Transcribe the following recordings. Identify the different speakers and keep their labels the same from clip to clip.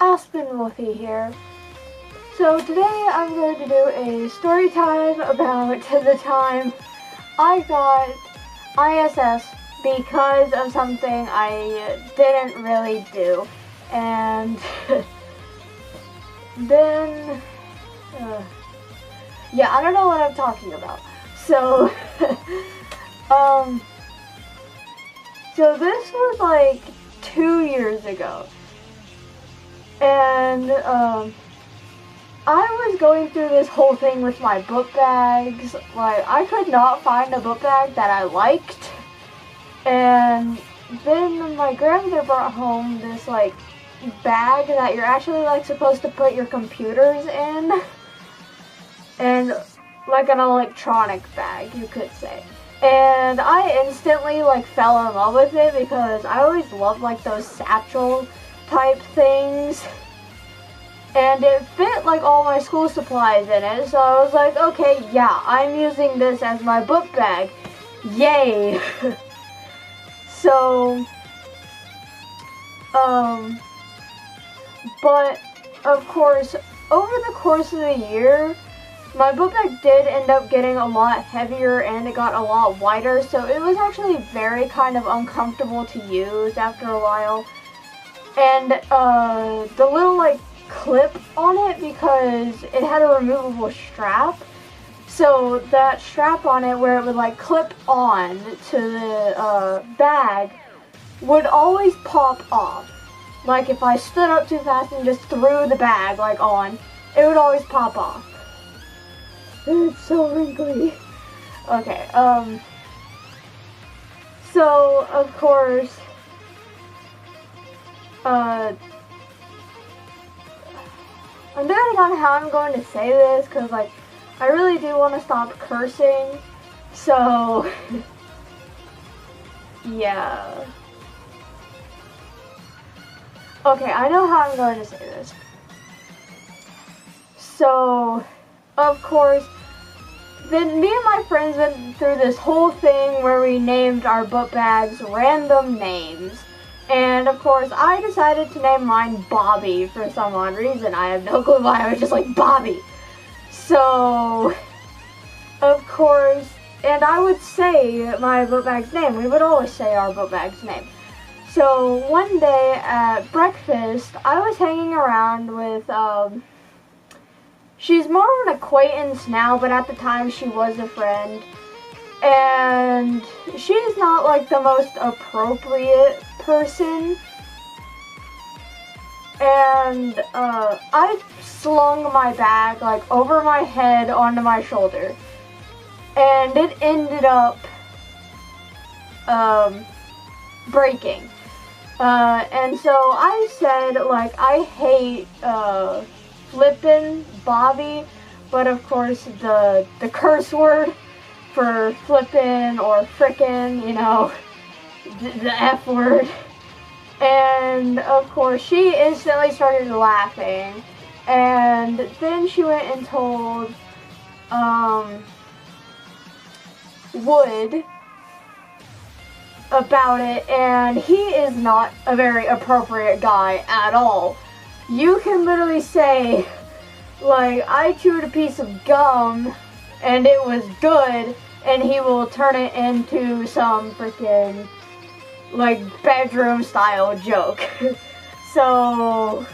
Speaker 1: Aspen Wolfie here. So today I'm going to do a story time about the time I got ISS because of something I didn't really do. And then, yeah, I don't know what I'm talking about. So, so this was like 2 years ago. And, I was going through this whole thing with my book bags. Like, I could not find a book bag that I liked. And then my grandmother brought home this, like, bag that you're actually, like, supposed to put your computers in. And, like, an electronic bag, you could say. And I instantly, like, fell in love with it because I always loved, like, those satchel type things. And it fit like all my school supplies in it, so I was like, okay, yeah, I'm using this as my book bag. Yay! So, but of course, over the course of the year, my book bag did end up getting a lot heavier and it got a lot wider, so it was actually very kind of uncomfortable to use after a while. And the little like clip on it, because it had a removable strap, so that strap on it where it would like clip on to the bag would always pop off. Like if I stood up too fast and just threw the bag like on, it would always pop off. It's so wrinkly. Okay, so of course, I'm debating on how I'm going to say this, because, like, I really do want to stop cursing, so, yeah. Okay, I know how I'm going to say this. So, of course, then me and my friends went through this whole thing where we named our book bags random names. And of course, I decided to name mine Bobby for some odd reason. I have no clue why. I was just like, Bobby. So, of course, and I would say my book bag's name. We would always say our book bag's name. So, one day at breakfast, I was hanging around with, she's more of an acquaintance now, but at the time she was a friend. And she's not like the most appropriate person. And I slung my bag like over my head onto my shoulder. And it ended up breaking. And so I said, like, I hate flippin' Bobby, but of course the curse word for flippin' or frickin', you know, the F word. And of course she instantly started laughing, and then she went and told Wood about it, and he is not a very appropriate guy at all. You can literally say, like, I chewed a piece of gum and it was good, and he will turn it into some freaking, like, bedroom style joke. So,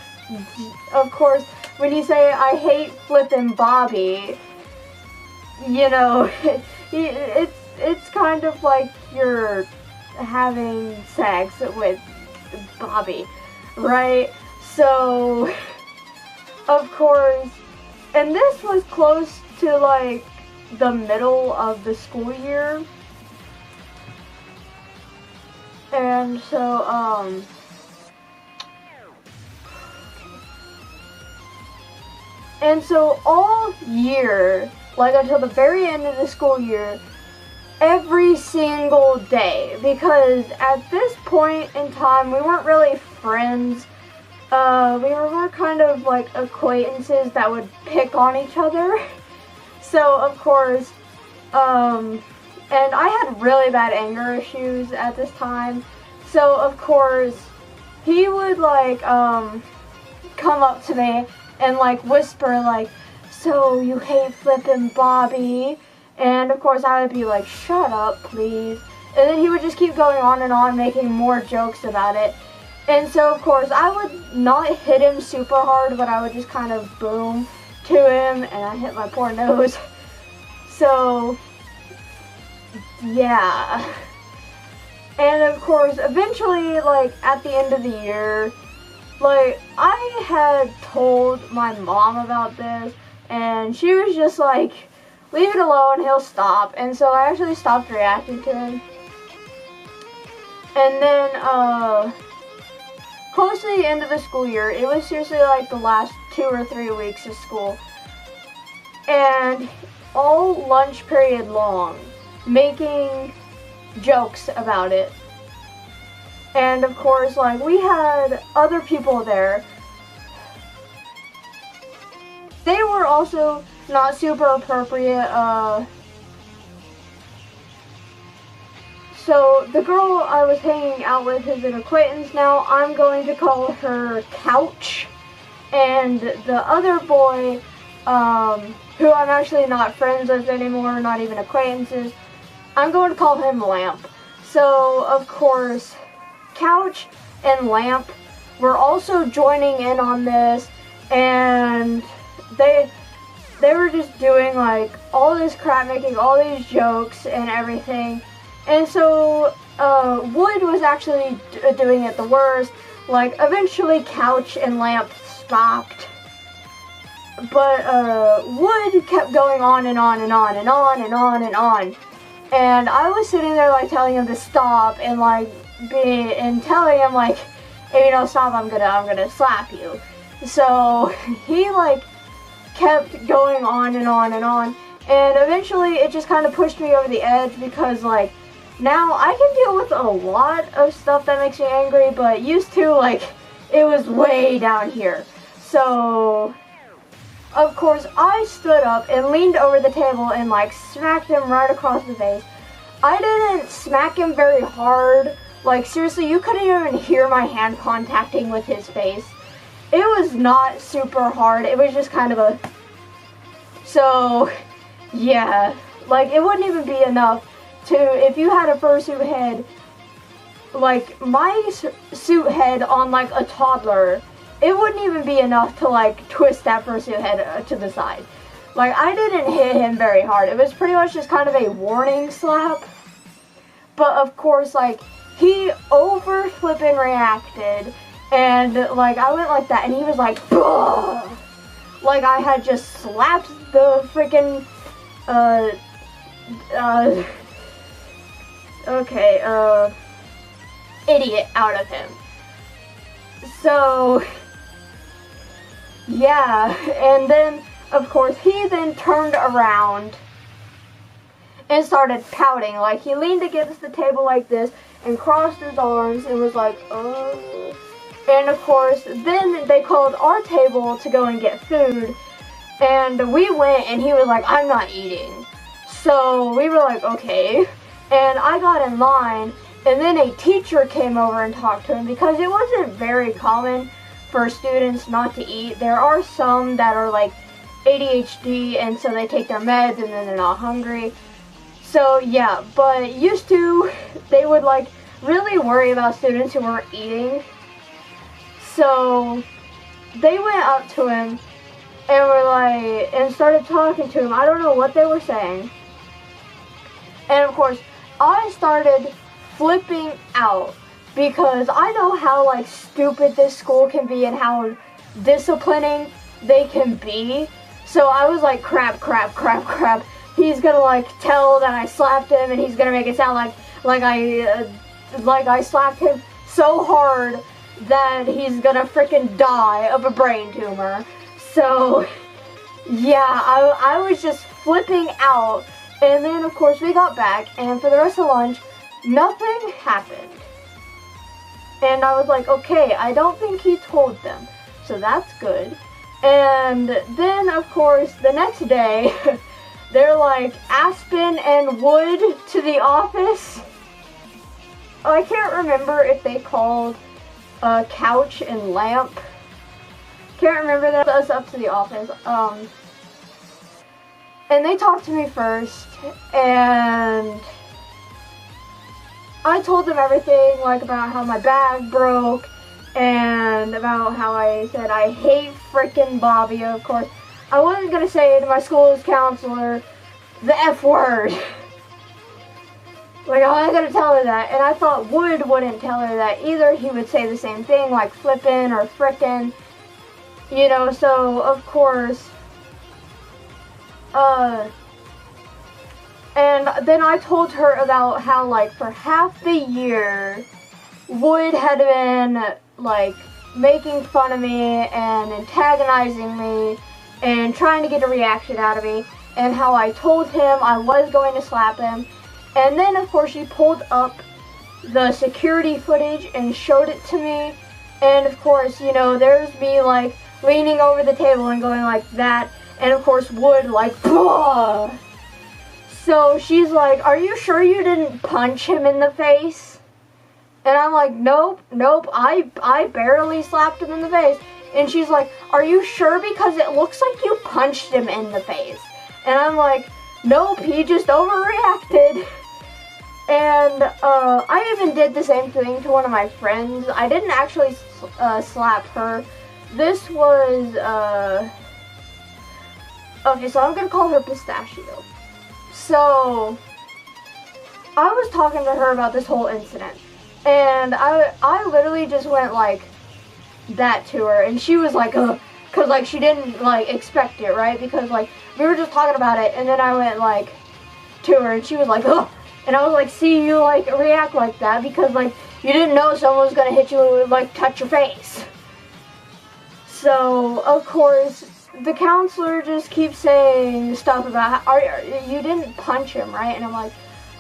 Speaker 1: of course, when you say, I hate flippin' Bobby, you know, it's kind of like you're having sex with Bobby, right? So, of course, and this was close to, like, the middle of the school year. And so, and so all year, like until the very end of the school year, every single day, because at this point in time, we weren't really friends. We were more kind of like acquaintances that would pick on each other. So, of course, and I had really bad anger issues at this time. So, of course, he would, like, come up to me and like whisper like, "So you hate flipping Bobby?" And of course I would be like, "Shut up, please." And then he would just keep going on and on, making more jokes about it. And so of course I would not hit him super hard, but I would just kind of boom to him, and I hit my poor nose. So yeah. And of course, eventually, like, at the end of the year, like, I had told my mom about this, and she was just like, "Leave it alone, he'll stop." And so I actually stopped reacting to him. And then, close to the end of the school year, it was seriously like the last 2 or 3 weeks of school, and all lunch period long, making jokes about it. And of course, like, we had other people there. They were also not super appropriate. So the girl I was hanging out with is an acquaintance now. I'm going to call her Couch. And the other boy, who I'm actually not friends with anymore, not even acquaintances, I'm going to call him Lamp. So, of course, Couch and Lamp were also joining in on this, and they were just doing like all this crap, making all these jokes and everything. And so Wood was actually doing it the worst. Like, eventually Couch and Lamp stopped, but Wood kept going on and on and on and on and on and on. And I was sitting there like telling him to stop, and like telling him like, "If you don't stop, I'm gonna slap you." So he like kept going on and on and on, and eventually it just kind of pushed me over the edge, because like now I can deal with a lot of stuff that makes me angry, but used to, like, it was way down here. So of course, I stood up and leaned over the table and like smacked him right across the face. I didn't smack him very hard. Like, seriously, you couldn't even hear my hand contacting with his face. It was not super hard. It was just kind of a... So, yeah. Like, it wouldn't even be enough to... If you had a fursuit head, like, my suit head on, like, a toddler, it wouldn't even be enough to, like, twist that fursuit head to the side. Like, I didn't hit him very hard. It was pretty much just kind of a warning slap. But, of course, like, he over-flipping reacted, and, like, I went like that, and he was like, "Ugh!" Like I had just slapped the freaking, idiot out of him. So, yeah, and then, of course, he then turned around and started pouting. Like, he leaned against the table like this and crossed his arms and was like, "Oh." And, of course, then they called our table to go and get food. And we went, and he was like, "I'm not eating." So we were like, okay. And I got in line, and then a teacher came over and talked to him, because it wasn't very common for students not to eat. There are some that are like ADHD, and so they take their meds and then they're not hungry. So yeah, but used to, they would like really worry about students who weren't eating. So they went up to him and were like, and started talking to him. I don't know what they were saying. And of course, I started flipping out, because I know how like stupid this school can be and how disciplining they can be. So I was like, crap. He's gonna like tell that I slapped him, and he's gonna make it sound like I slapped him so hard that he's gonna freaking die of a brain tumor. So yeah, I was just flipping out. And then of course we got back, and for the rest of lunch, nothing happened. And I was like, okay, I don't think he told them, so that's good. And then of course the next day, they're like, "Aspen and Wood to the office." I can't remember if they called Couch and Lamp, can't remember that. Us up to the office. And they talked to me first, and I told them everything, like about how my bag broke, and about how I said I hate frickin' Bobby, of course. I wasn't gonna say to my school's counselor the F word. Like, I wasn't gonna tell her that, and I thought Wood wouldn't tell her that either. He would say the same thing, like flippin' or frickin', you know, so, of course, and then I told her about how, like, for half the year, Wood had been, like, making fun of me and antagonizing me and trying to get a reaction out of me, and how I told him I was going to slap him. And then, of course, she pulled up the security footage and showed it to me. And, of course, you know, there's me, like, leaning over the table and going like that. And, of course, Wood, like, "Blah!" So she's like, "Are you sure you didn't punch him in the face?" And I'm like, nope, I barely slapped him in the face. And she's like, "Are you sure? Because it looks like you punched him in the face." And I'm like, nope, he just overreacted. And I even did the same thing to one of my friends. I didn't actually slap her. This was, okay, so I'm gonna call her Pistachio. So, I was talking to her about this whole incident. And I literally just went like that to her. And she was like, ugh. Because, like, she didn't, like, expect it, right? Because, like, we were just talking about it. And then I went, like, to her. And she was like, ugh. And I was like, see, you, like, react like that. Because, like, you didn't know someone was going to hit you, like, touch your face. So, of course, the counselor just keeps saying stuff about, you didn't punch him, right? And I'm like,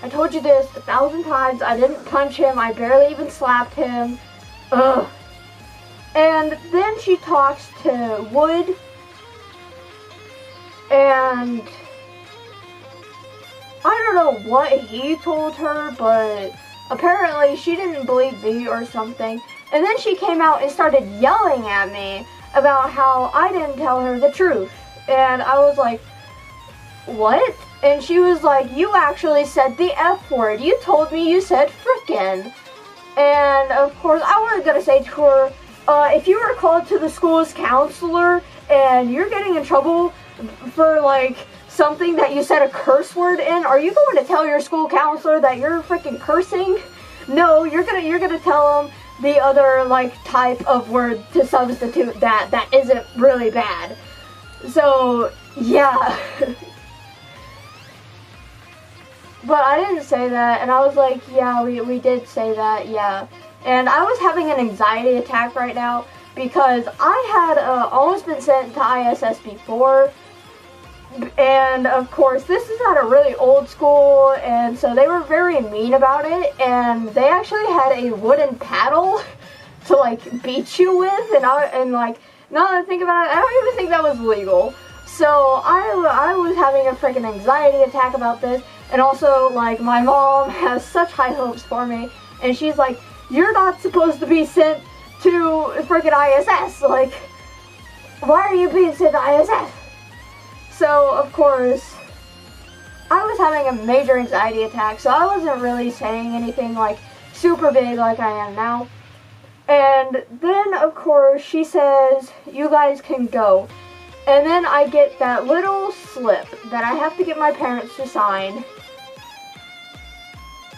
Speaker 1: I told you this 1,000 times. I didn't punch him. I barely even slapped him. Ugh. And then she talks to Wood, and I don't know what he told her, but apparently she didn't believe me or something. And then she came out and started yelling at me about how I didn't tell her the truth. And I was like, what? And she was like, you actually said the F word. You told me you said frickin'. And of course, I wasn't gonna say to her, if you were called to the school's counselor and you're getting in trouble for, like, something that you said a curse word in, are you going to tell your school counselor that you're freaking cursing? No, you're gonna tell them the other, like, type of word to substitute that isn't really bad. So, yeah. But I didn't say that, and I was like, yeah, we did say that, yeah. And I was having an anxiety attack right now because I had almost been sent to ISS before. And of course, this is at a really old school, and so they were very mean about it. And they actually had a wooden paddle to, like, beat you with. And like, now that I think about it, I don't even think that was legal. So I was having a freaking anxiety attack about this. And also, like, my mom has such high hopes for me. And she's like, you're not supposed to be sent to freaking ISS. Like, why are you being sent to ISS? So, of course, I was having a major anxiety attack. So I wasn't really saying anything, like, super big like I am now. And then, of course, she says, you guys can go. And then I get that little slip that I have to get my parents to sign,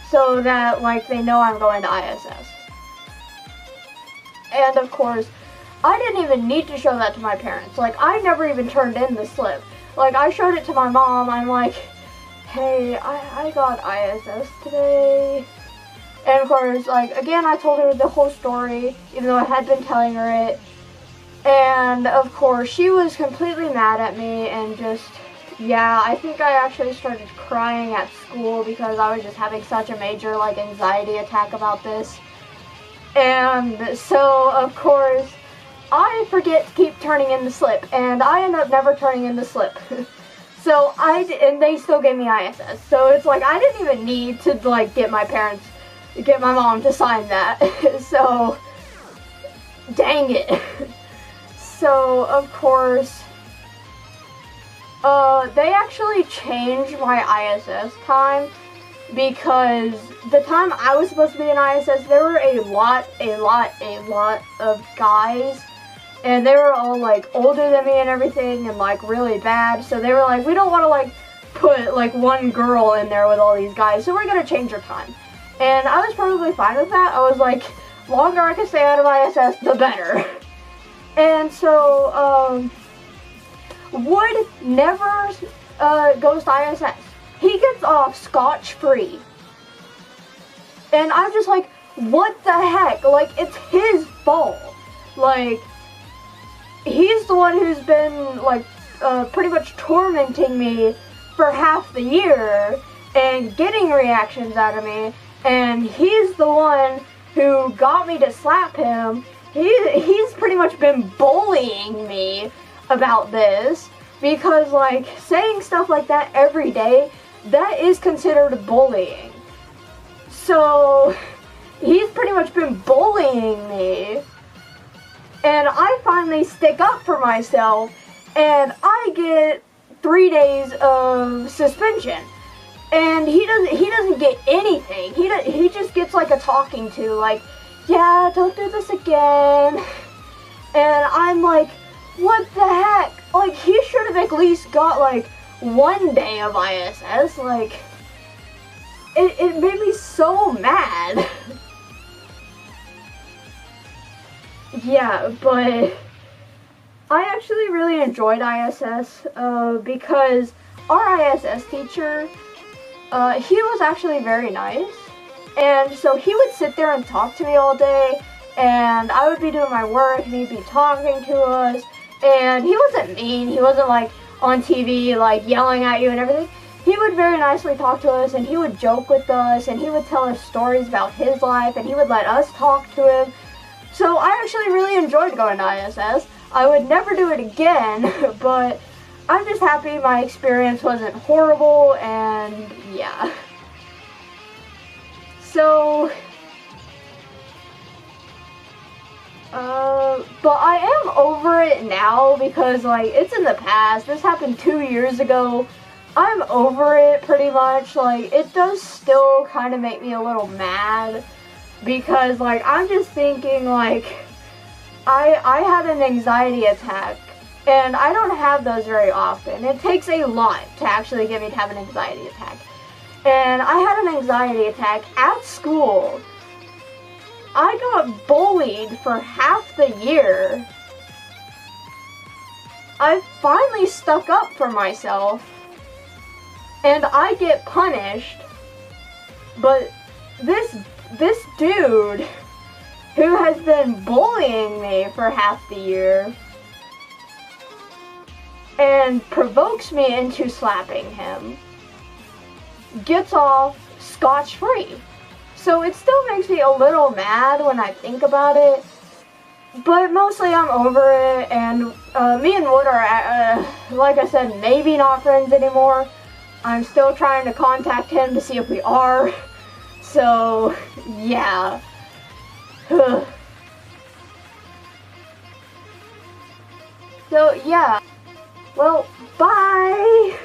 Speaker 1: so that, like, they know I'm going to ISS. And, of course, I didn't even need to show that to my parents. Like, I never even turned in the slip. Like, I showed it to my mom. I'm like, hey, I got ISS today. And, of course, like, again, I told her the whole story, even though I had been telling her it. And, of course, she was completely mad at me and just... yeah, I think I actually started crying at school because I was just having such a major, like, anxiety attack about this. And so, of course, I forget to keep turning in the slip, and I end up never turning in the slip. So, and they still gave me ISS. So, it's like, I didn't even need to, like, get my mom to sign that. So, dang it. so of course, they actually changed my ISS time, because the time I was supposed to be in ISS, there were a lot of guys, and they were all like older than me and everything, and like really bad, so they were like, we don't want to like put like one girl in there with all these guys, so we're gonna change your time. And I was probably fine with that. I was like, longer I can stay out of ISS, the better. And so, Wood never goes to ISS. He gets off scotch-free. And I'm just like, what the heck? Like, it's his fault. Like, he's the one who's been, like, pretty much tormenting me for half the year and getting reactions out of me. And he's the one who got me to slap him. He's pretty much been bullying me about this, because like saying stuff like that every day, that is considered bullying. So he's pretty much been bullying me, and I finally stick up for myself, and I get 3 days of suspension. And he doesn't get anything. He just gets like a talking to, like, yeah, don't do this again. And I'm like, what the heck? Like, he should have at least got like 1 day of ISS. Like, it made me so mad. Yeah, but I actually really enjoyed ISS because our ISS teacher, he was actually very nice, and so he would sit there and talk to me all day, and I would be doing my work, and he'd be talking to us, and he wasn't mean, he wasn't like on TV like yelling at you and everything. He would very nicely talk to us, and he would joke with us, and he would tell us stories about his life, and he would let us talk to him. So I actually really enjoyed going to ISS. I would never do it again, but I'm just happy my experience wasn't horrible, and yeah. So, but I am over it now, because like, it's in the past. This happened 2 years ago. I'm over it pretty much. Like, it does still kind of make me a little mad, because like, I'm just thinking like, I had an anxiety attack, and I don't have those very often. It takes a lot to actually get me to have an anxiety attack. And I had an anxiety attack at school. I got bullied for half the year. I finally stuck up for myself, and I get punished. But this dude who has been bullying me for half the year and provokes me into slapping him, gets off scotch-free. So it still makes me a little mad when I think about it, but mostly I'm over it, and me and Wood are, like I said, maybe not friends anymore. I'm still trying to contact him to see if we are, so yeah. So yeah, well, bye!